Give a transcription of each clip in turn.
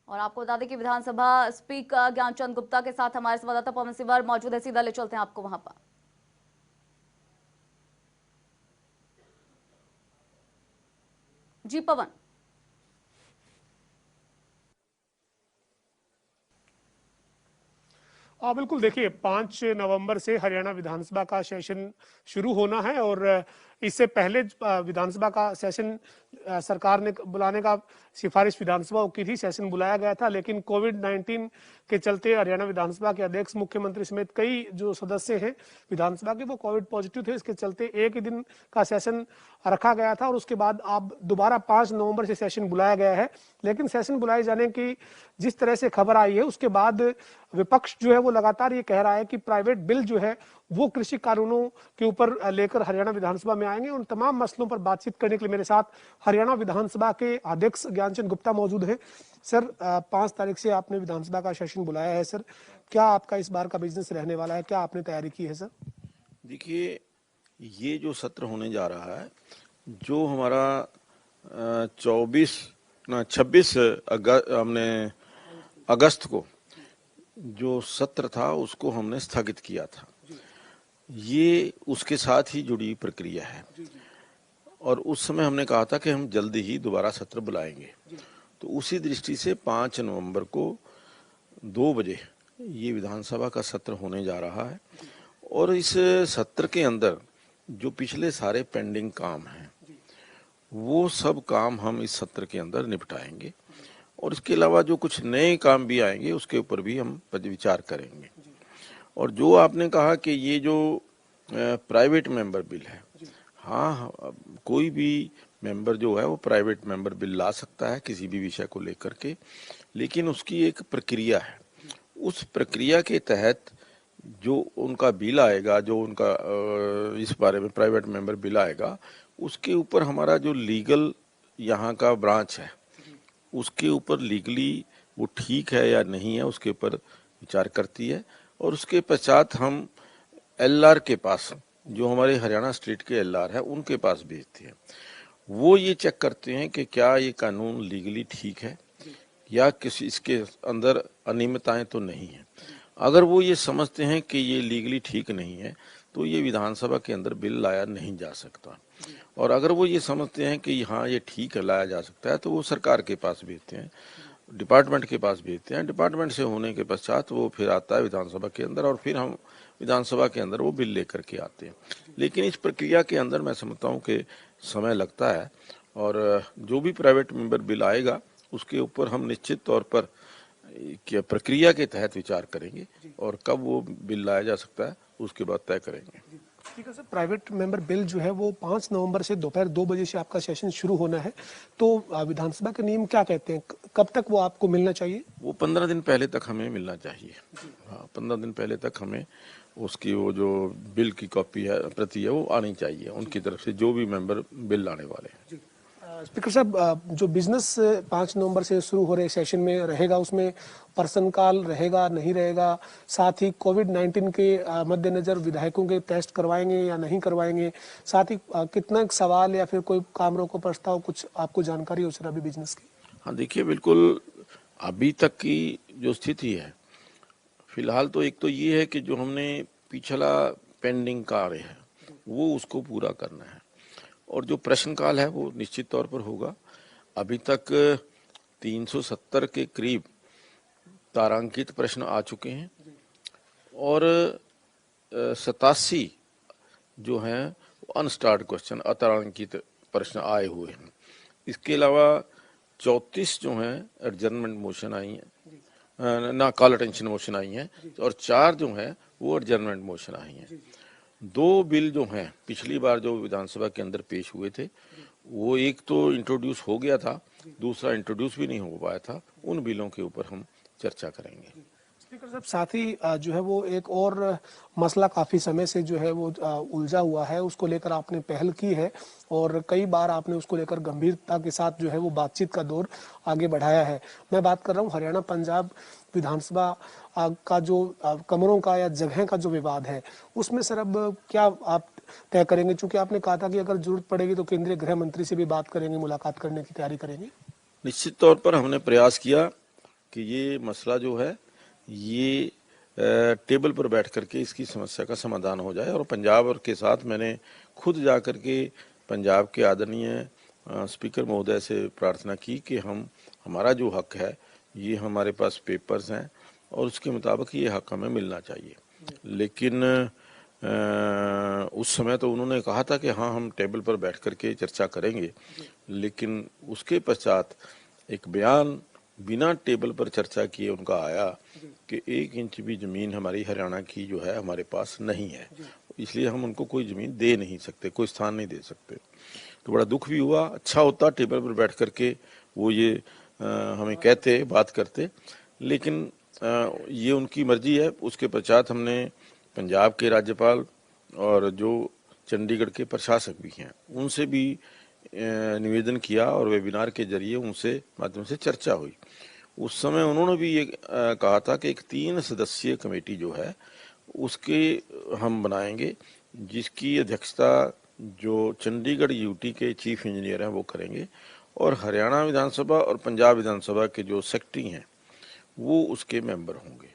और आपको बता दें कि विधानसभा स्पीकर ज्ञानचंद गुप्ता के साथ हमारे संवाददाता पवन सिवर मौजूद है, सीधा ले चलते हैं आपको वहां पर। जी पवन। बिल्कुल, देखिए 5 नवंबर से हरियाणा विधानसभा का सेशन शुरू होना है और इससे पहले विधानसभा का सेशन सरकार ने बुलाने का सिफारिश विधानसभा को की थी, सेशन बुलाया गया था, लेकिन कोविड-19 के चलते हरियाणा विधानसभा के अध्यक्ष, मुख्यमंत्री समेत कई जो सदस्य हैं विधानसभा के वो कोविड पॉजिटिव थे। इसके चलते एक ही दिन का सेशन रखा गया था और उसके बाद अब दोबारा 5 नवंबर से सेशन बुलाया गया है। लेकिन सेशन बुलाए जाने की जिस तरह से खबर आई है उसके बाद विपक्ष जो है वो लगातार ये कह रहा है कि प्राइवेट बिल जो है वो कृषि कानूनों के ऊपर लेकर हरियाणा विधानसभा में आएंगे। उन तमाम मसलों पर बातचीत करने के लिए मेरे साथ हरियाणा विधानसभा के अध्यक्ष ज्ञानचंद गुप्ता मौजूद हैं। सर, 5 तारीख से आपने विधानसभा का सेशन बुलाया है। सर, क्या आपका इस बार का बिजनेस रहने वाला है, क्या आपने तैयारी की है? सर देखिए, ये जो सत्र होने जा रहा है, जो हमारा 26 अगस्त को जो सत्र था उसको हमने स्थगित किया था। ये उसके साथ ही जुड़ी प्रक्रिया है और उस समय हमने कहा था कि हम जल्दी ही दोबारा सत्र बुलाएंगे। तो उसी दृष्टि से 5 नवंबर को 2 बजे ये विधानसभा का सत्र होने जा रहा है और इस सत्र के अंदर जो पिछले सारे पेंडिंग काम हैं वो सब काम हम इस सत्र के अंदर निपटाएंगे और इसके अलावा जो कुछ नए काम भी आएंगे उसके ऊपर भी हम विचार करेंगे। और जो आपने कहा कि ये जो प्राइवेट मेंबर बिल है, हाँ, कोई भी मेंबर जो है वो प्राइवेट मेंबर बिल ला सकता है किसी भी विषय को लेकर के, लेकिन उसकी एक प्रक्रिया है। उस प्रक्रिया के तहत जो उनका बिल आएगा, जो उनका इस बारे में प्राइवेट मेंबर बिल आएगा, उसके ऊपर हमारा जो लीगल यहाँ का ब्रांच है उसके ऊपर लीगली वो ठीक है या नहीं है उसके ऊपर विचार करती है और उसके पश्चात हम एलआर के पास, जो हमारे हरियाणा स्टेट के एलआर है उनके पास भेजते हैं। वो ये चेक करते हैं कि क्या ये कानून लीगली ठीक है या किसी इसके अंदर अनियमितताएं तो नहीं है। अगर वो ये समझते हैं कि ये लीगली ठीक नहीं है तो ये विधानसभा के अंदर बिल लाया नहीं जा सकता, और अगर वो ये समझते हैं कि हाँ ये ठीक है लाया जा सकता है तो वो सरकार के पास भेजते हैं, डिपार्टमेंट के पास भेजते हैं। डिपार्टमेंट से होने के पश्चात वो फिर आता है विधानसभा के अंदर और फिर हम विधानसभा के अंदर वो बिल लेकर के आते हैं। लेकिन इस प्रक्रिया के अंदर मैं समझता हूँ कि समय लगता है और जो भी प्राइवेट मेंबर बिल आएगा उसके ऊपर हम निश्चित तौर पर प्रक्रिया के तहत विचार करेंगे और कब वो बिल लाया जा सकता है उसके बाद तय करेंगे। ठीक है सर, प्राइवेट मेंबर बिल जो है वो 5 नवंबर से दोपहर 2 बजे से आपका सेशन शुरू होना है, तो विधानसभा के नियम क्या कहते हैं, कब तक वो आपको मिलना चाहिए? वो 15 दिन पहले तक हमें मिलना चाहिए। हाँ, 15 दिन पहले तक हमें उसकी वो जो बिल की कॉपी है, प्रति है, वो आनी चाहिए उनकी तरफ से, जो भी मेंबर बिल लाने वाले हैं। स्पीकर साहब, जो बिजनेस 5 नवंबर से शुरू हो रहे सेशन में रहेगा उसमें प्रश्नकाल रहेगा नहीं रहेगा, साथ ही कोविड-19 के मद्देनजर विधायकों के टेस्ट करवाएंगे या नहीं करवाएंगे, साथ ही कितना सवाल या फिर कोई काम रोको प्रस्ताव, कुछ आपको जानकारी हो सर अभी बिजनेस की? हाँ देखिए, बिल्कुल अभी तक की जो स्थिति है फिलहाल तो एक तो ये है कि जो हमने पिछला पेंडिंग कार्य है वो उसको पूरा करना है और जो प्रश्नकाल है वो निश्चित तौर पर होगा। अभी तक 370 के करीब तारांकित प्रश्न आ चुके हैं और 87 जो हैं अनस्टार्ड क्वेश्चन, अतारांकित प्रश्न आए हुए हैं। इसके अलावा 34 जो हैं एडजर्नमेंट मोशन आई हैं, ना कॉल अटेंशन मोशन आई हैं, और 4 जो हैं वो एडजर्नमेंट मोशन आई हैं। 2 बिल जो हैं पिछली बार जो विधानसभा के अंदर पेश हुए थे वो एक तो इंट्रोड्यूस हो गया था, दूसरा इंट्रोड्यूस भी नहीं हो पाया था। उन बिलों के ऊपर हम चर्चा करेंगे। स्पीकर साहब, साथ ही जो है वो एक और मसला काफी समय से जो है वो उलझा हुआ है, उसको लेकर आपने पहल की है और कई बार आपने उसको लेकर गंभीरता के साथ जो है वो बातचीत का दौर आगे बढ़ाया है। मैं बात कर रहा हूँ हरियाणा पंजाब विधानसभा का जो कमरों का या जगह का जो विवाद है, उसमें सर अब क्या आप तय करेंगे? चूंकि आपने कहा था कि अगर जरूरत पड़ेगी तो केंद्रीय गृह मंत्री से भी बात करेंगे, मुलाकात करने की तैयारी करेंगे। निश्चित तौर पर हमने प्रयास किया कि ये मसला जो है ये टेबल पर बैठ करके इसकी समस्या का समाधान हो जाए। और पंजाब और के साथ मैंने खुद जा कर के पंजाब के आदरणीय स्पीकर महोदय से प्रार्थना की कि हमारा जो हक है ये हमारे पास पेपर्स हैं और उसके मुताबिक ये हक हमें मिलना चाहिए। लेकिन उस समय तो उन्होंने कहा था कि हाँ हम टेबल पर बैठ करके चर्चा करेंगे, लेकिन उसके पश्चात एक बयान बिना टेबल पर चर्चा किए उनका आया कि 1 इंच भी जमीन हमारी हरियाणा की जो है हमारे पास नहीं है, इसलिए हम उनको कोई जमीन दे नहीं सकते, कोई स्थान नहीं दे सकते। तो बड़ा दुख भी हुआ। अच्छा होता टेबल पर बैठ करके वो ये हमें कहते, बात करते, लेकिन ये उनकी मर्जी है। उसके पश्चात हमने पंजाब के राज्यपाल और जो चंडीगढ़ के प्रशासक भी हैं उनसे भी निवेदन किया और वेबिनार के जरिए उनसे माध्यम से चर्चा हुई। उस समय उन्होंने भी ये कहा था कि एक 3 सदस्यीय कमेटी जो है उसके हम बनाएंगे, जिसकी अध्यक्षता जो चंडीगढ़ यूटी के चीफ इंजीनियर हैं वो करेंगे और हरियाणा विधानसभा और पंजाब विधानसभा के जो सेक्रेटरी हैं वो उसके मेंबर होंगे।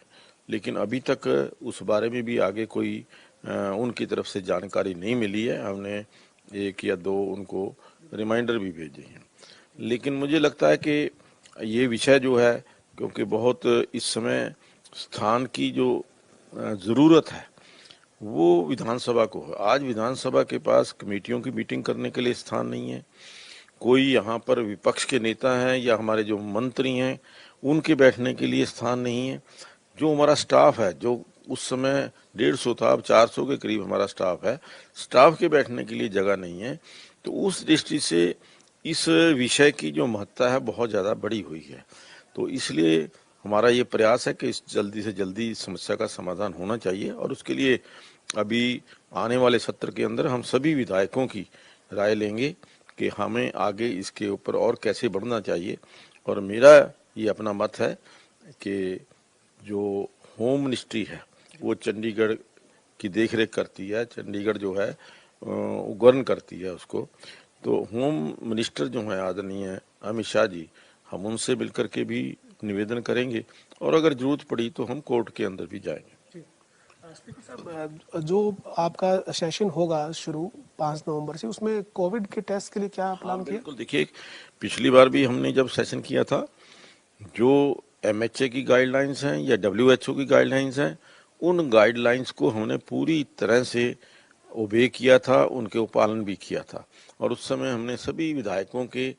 लेकिन अभी तक उस बारे में भी आगे कोई उनकी तरफ से जानकारी नहीं मिली है। हमने 1 या 2 उनको रिमाइंडर भी भेजे हैं। लेकिन मुझे लगता है कि ये विषय जो है, क्योंकि बहुत इस समय स्थान की जो ज़रूरत है वो विधानसभा को है। आज विधानसभा के पास कमेटियों की मीटिंग करने के लिए स्थान नहीं है, कोई यहाँ पर विपक्ष के नेता हैं या हमारे जो मंत्री हैं उनके बैठने के लिए स्थान नहीं है। जो हमारा स्टाफ है, जो उस समय 150 था, अब 400 के करीब हमारा स्टाफ है, स्टाफ के बैठने के लिए जगह नहीं है। तो उस दृष्टि से इस विषय की जो महत्ता है बहुत ज़्यादा बढ़ी हुई है। तो इसलिए हमारा ये प्रयास है कि इस जल्दी से जल्दी इस समस्या का समाधान होना चाहिए और उसके लिए अभी आने वाले सत्र के अंदर हम सभी विधायकों की राय लेंगे कि हमें आगे इसके ऊपर और कैसे बढ़ना चाहिए। और मेरा ये अपना मत है कि जो होम मिनिस्ट्री है वो चंडीगढ़ की देखरेख करती है, चंडीगढ़ जो है वो गवर्न करती है उसको। तो होम मिनिस्टर जो है आदरणीय अमित शाह जी, हम उनसे मिलकर के भी निवेदन करेंगे और अगर जरूरत पड़ी तो हम कोर्ट के अंदर भी जाएंगे। स्पीकर साहब, जो आपका सेशन होगा शुरू 5 नवंबर से, उसमें कोविड के टेस्ट के लिए क्या प्लान किया? बिल्कुल, देखिए पिछली बार भी हमने जब सेशन किया था, जो MHA की गाइडलाइंस हैं या WHO की गाइडलाइंस हैं, उन गाइडलाइंस को हमने पूरी तरह से ओबे किया था, उनके पालन भी किया था। और उस समय हमने सभी विधायकों के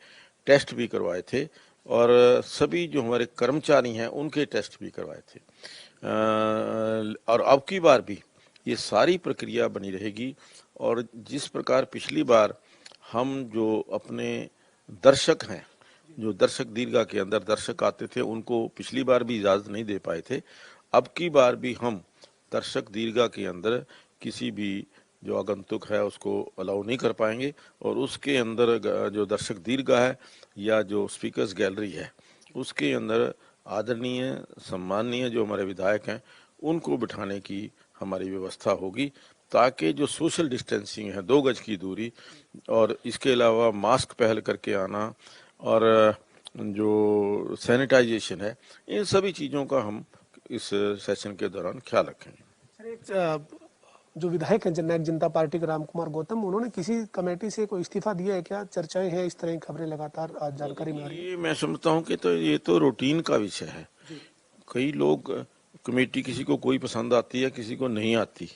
टेस्ट भी करवाए थे और सभी जो हमारे कर्मचारी हैं उनके टेस्ट भी करवाए थे। और अब की बार भी ये सारी प्रक्रिया बनी रहेगी। और जिस प्रकार पिछली बार हम जो अपने दर्शक हैं, जो दर्शक दीर्घा के अंदर दर्शक आते थे, उनको पिछली बार भी इजाज़त नहीं दे पाए थे, अब की बार भी हम दर्शक दीर्घा के अंदर किसी भी जो आगंतुक है उसको अलाउ नहीं कर पाएंगे। और उसके अंदर जो दर्शक दीर्घा है या जो स्पीकर्स गैलरी है उसके अंदर आदरणीय सम्माननीय जो हमारे विधायक हैं उनको बिठाने की हमारी व्यवस्था होगी, ताकि जो सोशल डिस्टेंसिंग है, 2 गज की दूरी, और इसके अलावा मास्क पहन करके आना और जो सैनिटाइजेशन है, इन सभी चीज़ों का हम इस सेशन के दौरान ख्याल रखेंगे। सर, एक जो विधायक हैं जननायक जनता पार्टी के राम कुमार गौतम, उन्होंने किसी कमेटी से कोई इस्तीफा दिया है क्या? चर्चाएं हैं, इस तरह की खबरें लगातार जानकारी में आ रही है। ये मैं समझता हूँ कि तो ये तो रूटीन का विषय है। कई लोग कमेटी किसी को कोई पसंद आती है, किसी को नहीं आती,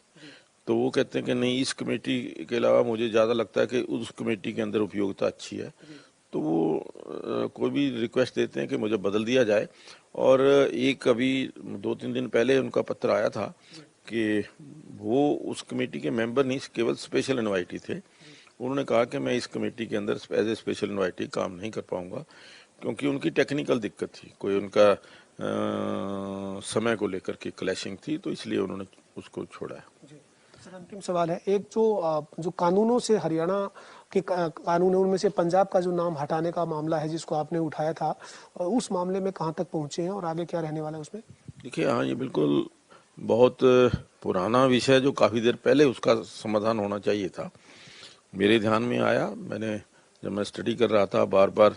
तो वो कहते हैं कि नहीं इस कमेटी के अलावा मुझे ज़्यादा लगता है कि उस कमेटी के अंदर उपयोगिता अच्छी है, तो वो कोई भी रिक्वेस्ट देते हैं कि मुझे बदल दिया जाए। और एक अभी 2-3 दिन पहले उनका पत्र आया था कि वो उस कमेटी के मेंबर नहीं, केवल स्पेशल इनवाइटी थे। उन्होंने कहा कि मैं इस कमेटी के अंदर एज ए स्पेशल इनवाइटी काम नहीं कर पाऊंगा, क्योंकि उनकी टेक्निकल दिक्कत थी, कोई उनका समय को लेकर के क्लैशिंग थी, तो इसलिए उन्होंने उसको छोड़ा है। सर, अंतिम सवाल है, एक जो कानूनों से हरियाणा के कानूनों में से पंजाब का जो नाम हटाने का मामला है जिसको आपने उठाया था, उस मामले में कहाँ तक पहुंचे हैं और आगे क्या रहने वाला है उसमें? देखिए, हाँ, ये बिल्कुल बहुत पुराना विषय जो काफ़ी देर पहले उसका समाधान होना चाहिए था, मेरे ध्यान में आया। जब मैं स्टडी कर रहा था, बार बार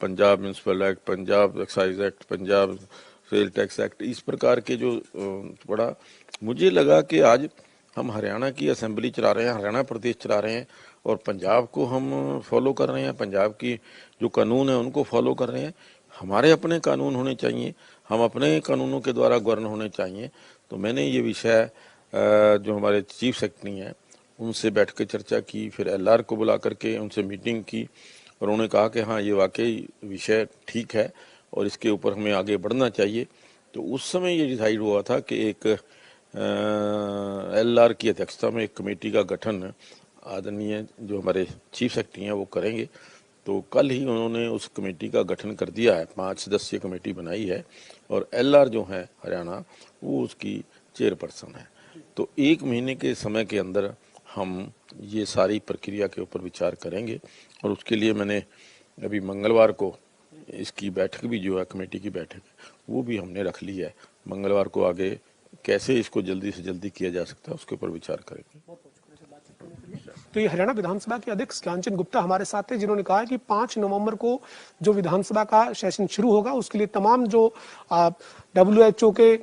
Punjab municipal act, Punjab excise act, Punjab sale tax act, इस प्रकार के जो पड़ा, मुझे लगा कि आज हम हरियाणा की असेंबली चला रहे हैं, हरियाणा प्रदेश चला रहे हैं और पंजाब को हम फॉलो कर रहे हैं, पंजाब की जो कानून है उनको फॉलो कर रहे हैं। हमारे अपने कानून होने चाहिए, हम अपने कानूनों के द्वारा गवर्न होने चाहिए। तो मैंने ये विषय जो हमारे चीफ सेक्रेटरी हैं उनसे बैठ के चर्चा की, फिर LR को बुला करके उनसे मीटिंग की और उन्होंने कहा कि हाँ ये वाकई विषय ठीक है और इसके ऊपर हमें आगे बढ़ना चाहिए। तो उस समय ये डिसाइड हुआ था कि एक LR की अध्यक्षता में एक कमेटी का गठन आदरणीय जो हमारे चीफ सेक्रेटरी हैं वो करेंगे। तो कल ही उन्होंने उस कमेटी का गठन कर दिया है, 5 सदस्यीय कमेटी बनाई है और LR जो है हरियाणा वो उसकी चेयरपर्सन है। तो 1 महीने के समय के अंदर हम ये सारी प्रक्रिया के ऊपर विचार करेंगे और उसके लिए मैंने अभी मंगलवार को इसकी बैठक भी जो है कमेटी की बैठक वो भी हमने रख ली है। मंगलवार को आगे कैसे इसको जल्दी से जल्दी किया जा सकता है उसके ऊपर विचार करेंगे। तो ये हरियाणा विधानसभा के अध्यक्ष ज्ञानचंद गुप्ता हमारे साथ थे, जिन्होंने कहा है कि 5 नवंबर को जो विधानसभा का सेशन शुरू होगा उसके लिए तमाम जो WHO के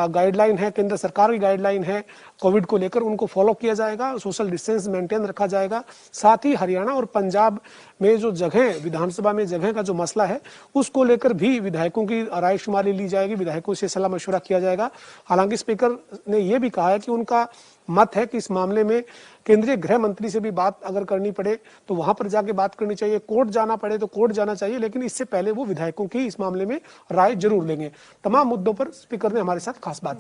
गाइडलाइन है, केंद्र सरकार की गाइडलाइन है कोविड को लेकर, उनको फॉलो किया जाएगा, सोशल डिस्टेंस मेंटेन रखा जाएगा। साथ ही हरियाणा और पंजाब में जो जगह, विधानसभा में जगह का जो मसला है उसको लेकर भी विधायकों की रायशुमारी ली जाएगी, विधायकों से सलाह मशवरा किया जाएगा। हालांकि स्पीकर ने यह भी कहा है कि उनका मत है कि इस मामले में केंद्रीय गृह मंत्री से भी बात अगर करनी पड़े तो वहां पर जाके बात करनी चाहिए, कोर्ट जाना पड़े तो कोर्ट जाना चाहिए, लेकिन इससे पहले वो विधायकों की इस मामले में राय जरूर लेंगे। तमाम मुद्दों पर स्पीकर ने हमारे साथ खास बात